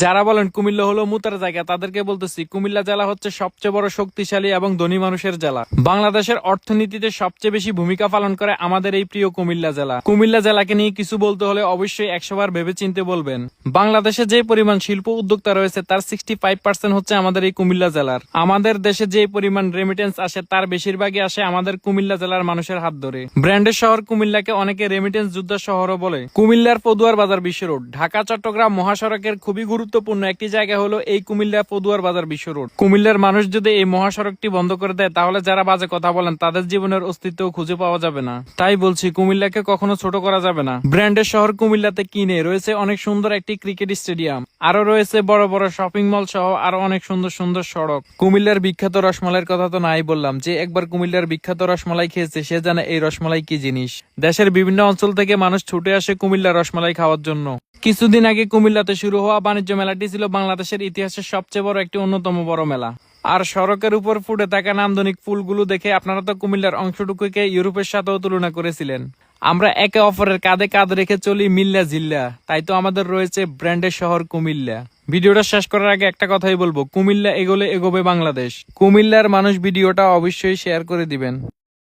যারা বলেন কুমিল্লা হলো মুতার জায়গা, তাদেরকে বলতেছি কুমিল্লা জেলা হচ্ছে সবচেয়ে বড় শক্তিশালী এবং ধনী মানুষের জেলা। বাংলাদেশের অর্থনীতিতে সবচেয়ে বেশি ভূমিকা পালন করে আমাদের এই প্রিয় কুমিল্লা জেলা। কুমিল্লা জেলাকে নিয়ে কিছু বলতে হলে অবশ্যই 100 বার ভেবে চিন্তে বলবেন। বাংলাদেশে যে পরিমাণ শিল্প উদ্যোক্তা রয়েছে তার 65% হচ্ছে আমাদের এই কুমিল্লা জেলার। আমাদের দেশে যে পরিমাণ রেমিটেন্স আসে তার বেশিরভাগই আসে আমাদের কুমিল্লা জেলার মানুষের হাত ধরে। ব্র্যান্ডের শহর কুমিল্লাকে অনেকে রেমিটেন্স যোদ্ধা শহরও বলে। কুমিল্লার পদুয়ার বাজার বিশ্ব রোড ঢাকা চট্টগ্রাম মহাসড়কের খুবই গুরুত্বপূর্ণ একটি জায়গা হলো এই কুমিল্লা পদুয়ার বাজার বিশ্ব রোড। কুমিল্লার মানুষ যদি এই মহাসড়কটি বন্ধ করে দেয় তাহলে যারা বাজে কথা বলেন তাদের জীবনের অস্তিত্ব খুঁজে পাওয়া যাবে না। তাই বলছি কুমিল্লাকে কখনো ছোট করা যাবে না। ব্র্যান্ডের শহর কুমিল্লাতে কিনে রয়েছে অনেক সুন্দর একটি ক্রিকেট স্টেডিয়াম, আরো রয়েছে বড় বড় শপিং মল সহ আরো অনেক সুন্দর সুন্দর সড়ক। কুমিল্লার বিখ্যাত রসমালাইয়ের কথা তো নাই বললাম, যে একবার কুমিল্লার বিখ্যাত রসমালাই খেয়েছে সে জানে এই রসমালাই কি জিনিস। দেশের বিভিন্ন অঞ্চল থেকে মানুষ ছুটে আসে কুমিল্লার রসমালাই খাওয়ার জন্য। কিছুদিন আগে কুমিল্লাতে শুরু হওয়া বাণিজ্য মেলাটি ছিল বাংলাদেশের ইতিহাসের সবচেয়ে বড় একটি অন্যতম বড় মেলা। আর সড়কের উপর ফুটে থাকা নান্দনিক ফুলগুলো দেখে আপনারা তো কুমিল্লার অংশটুকুকে ইউরোপের সাথেও তুলনা করেছিলেন। আমরা একে অপরের কাঁধে কাঁধ রেখে চলি মিল্লা জিল্লা, তাই তো আমাদের রয়েছে ব্র্যান্ডের শহর কুমিল্লা। ভিডিওটা শেষ করার আগে একটা কথাই বলবো, কুমিল্লা এগোলে এগোবে বাংলাদেশ। কুমিল্লার মানুষ ভিডিওটা অবশ্যই শেয়ার করে দিবেন।